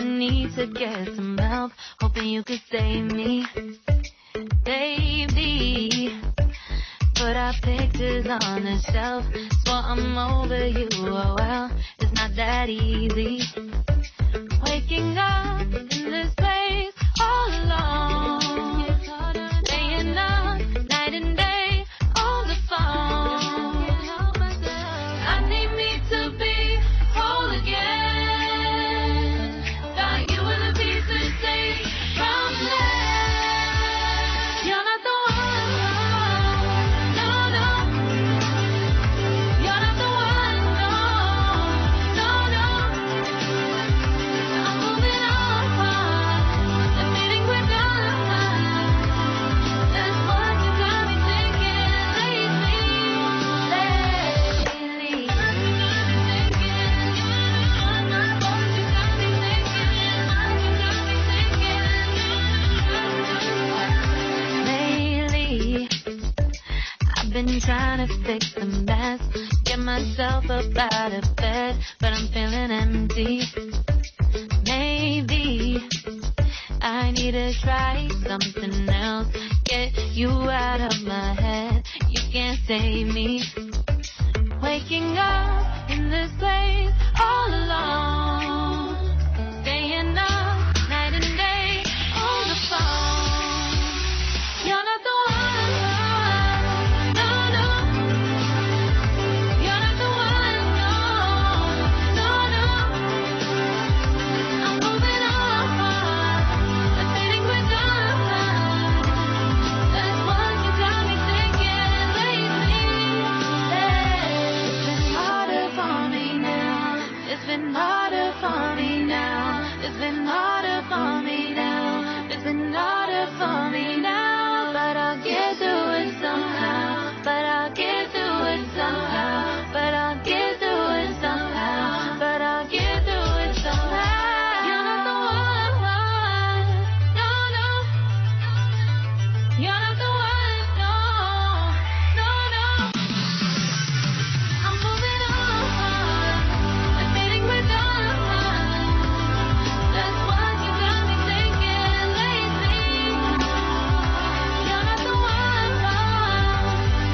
need to get some help, hoping you could save me, baby. Put our pictures on the shelf, swore I'm over you, oh well, it's not that easy. Waking up in this place all alone, staying up night and day on the phone. I need me to be whole again. Thought you were the piece to take from there. You're not the one, no, no. You're not the one, no, no, no. I'm moving on, admitting we're done. That's what you got me thinking lately. Lately, I've been trying to fix the mess, get myself up out of bed, but I'm feeling empty. Maybe I need to try something else, get you out of my head. You can't save me. Waking up in this place all alone, staying up night and day on the phone. You're not the one, no, no. You're not the one, no, no, no. I'm moving on, admitting we're done. That's what you got me thinking lately. It's been harder for me now. It's been harder for me now. It's been harder for me now. It's been harder for me now. But I'll get through it somehow. But I'll get through it somehow. But I'll get through it somehow. But I'll get through it somehow. You're not the one, no, no. You're not the one, no, no, no. I'm moving on, admitting we're done. That's what you got me thinking lately. You're not the one,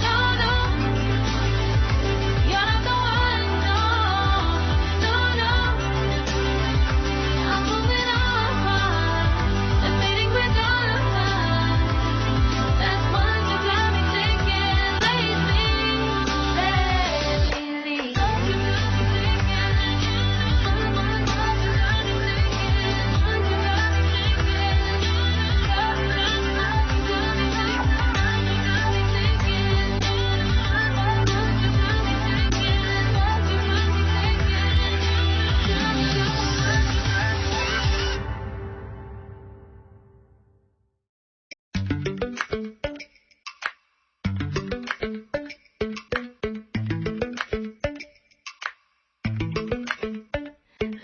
no, no. You're not the one, no, no, no. I'm moving on, admitting we're done. That's what you got me thinking lately.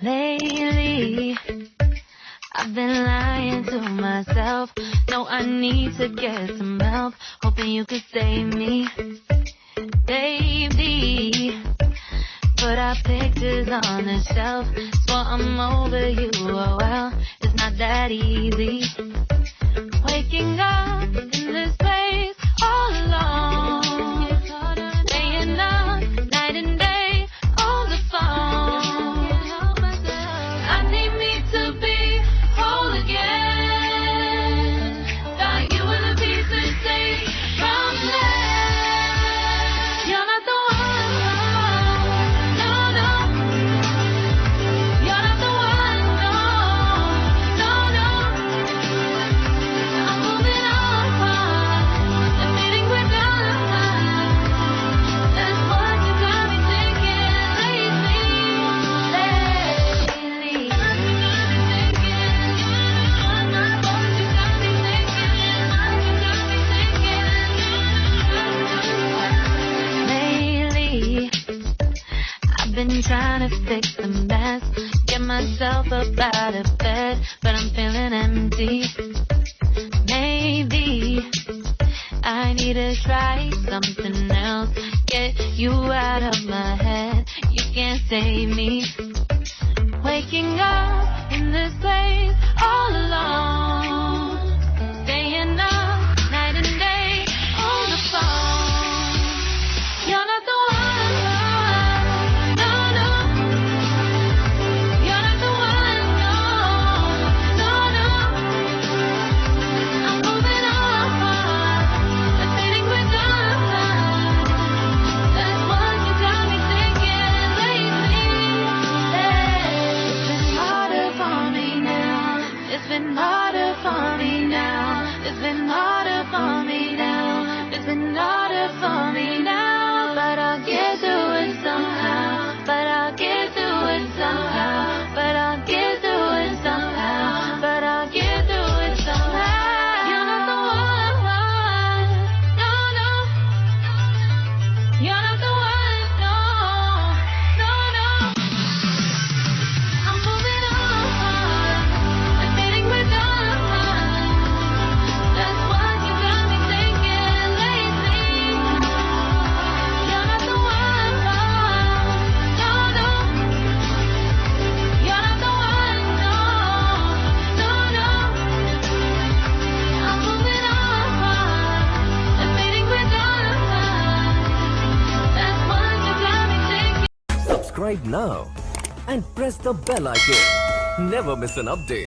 Lately, I've been lying to myself. No, I need to get some help, hoping you could save me, baby. Put our pictures on the shelf, swore I'm over you, oh well, it's not that easy. Waking up in this place all alone, staying up night and day on the phone. I need me to be whole again. Thought you were the piece to take from there. You're not the one, no, no. You're not the one, no, no, no. I'm moving on, admitting we're done. That's what you got me thinking lately. Lately, I've been trying to fix the mess, get myself up out of bed, but I'm feeling empty. Maybe I need to try something else, get you out of my head. You can't save me. Waking up in this It's been harder for me now. It's been harder for me now. It's been harder for me now. But I'll get through it somehow. But I'll get through it somehow. But I'll get through it somehow. But I'll get through it somehow. You're not the one. No, no. You're not the one. No, no, no. I'm moving on. Admitting we're done. That's what you got me thinking lately. You're not the one. No, no. You're not the one. No, no, no. I'm moving on. Admitting we're done. That's what you got me thinking. Subscribe now and press the bell icon. Never miss an update.